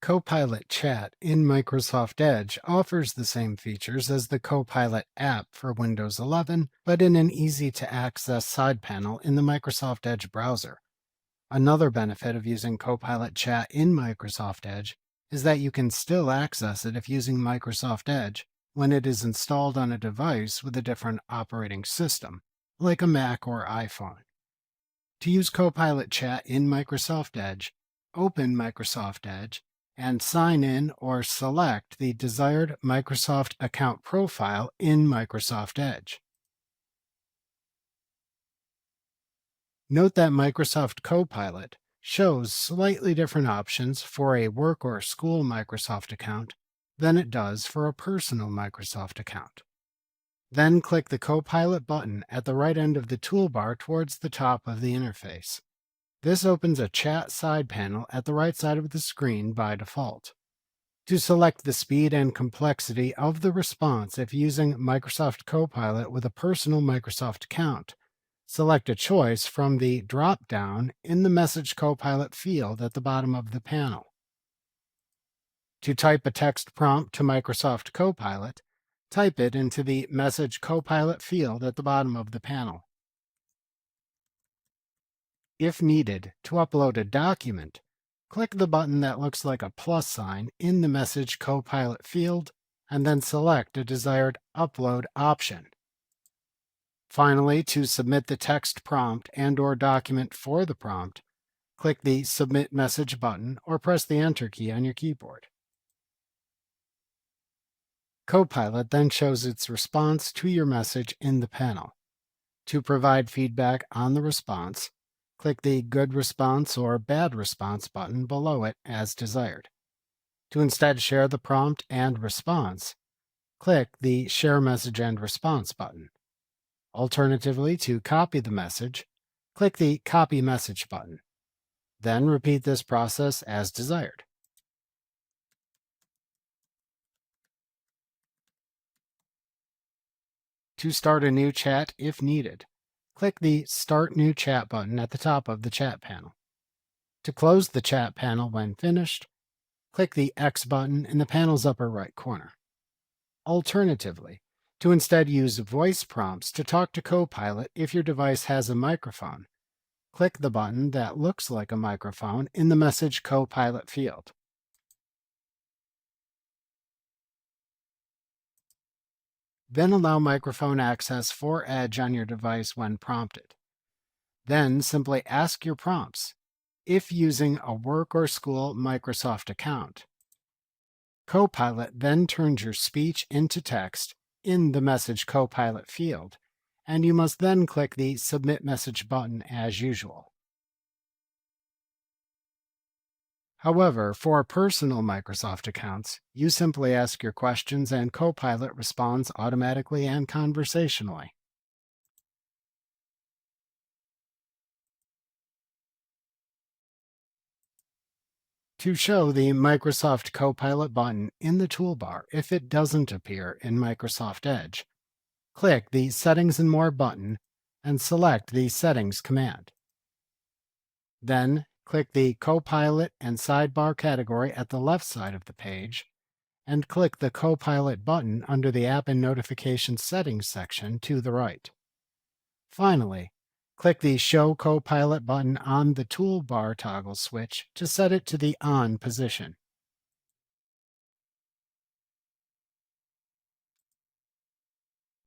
Copilot Chat in Microsoft Edge offers the same features as the Copilot app for Windows 11, but in an easy-to-access side panel in the Microsoft Edge browser. Another benefit of using Copilot Chat in Microsoft Edge is that you can still access it if using Microsoft Edge when it is installed on a device with a different operating system, like a Mac or iPhone. To use Copilot Chat in Microsoft Edge, open Microsoft Edge and sign in or select the desired Microsoft account profile in Microsoft Edge. Note that Microsoft Copilot shows slightly different options for a work or school Microsoft account than it does for a personal Microsoft account. Then click the Copilot button at the right end of the toolbar towards the top of the interface. This opens a chat side panel at the right side of the screen by default. To select the speed and complexity of the response if using Microsoft Copilot with a personal Microsoft account, select a choice from the drop-down in the Message Copilot field at the bottom of the panel. To type a text prompt to Microsoft Copilot, type it into the Message Copilot field at the bottom of the panel. If needed, to upload a document, click the button that looks like a plus sign in the Message Copilot field, and then select a desired upload option. Finally, to submit the text prompt and/or document for the prompt, click the Submit Message button or press the Enter key on your keyboard. Copilot then shows its response to your message in the panel. To provide feedback on the response, click the Good Response or Bad Response button below it as desired. To instead share the prompt and response, click the Share Message and Response button. Alternatively, to copy the message, click the Copy Message button. Then repeat this process as desired. To start a new chat if needed, click the Start New Chat button at the top of the chat panel. To close the chat panel when finished, click the X button in the panel's upper right corner. Alternatively, to instead use voice prompts to talk to Copilot if your device has a microphone, click the button that looks like a microphone in the Message Copilot field. Then allow microphone access for Edge on your device when prompted. Then simply ask your prompts. If using a work or school Microsoft account, Copilot then turns your speech into text in the Message Copilot field, and you must then click the Submit Message button as usual. However, for personal Microsoft accounts, you simply ask your questions and Copilot responds automatically and conversationally. To show the Microsoft Copilot button in the toolbar if it doesn't appear in Microsoft Edge, click the Settings and More button and select the Settings command. Then click the Copilot and Sidebar category at the left side of the page and click the Copilot button under the App and Notification Settings section to the right. Finally, click the Show Copilot button on the toolbar toggle switch to set it to the On position.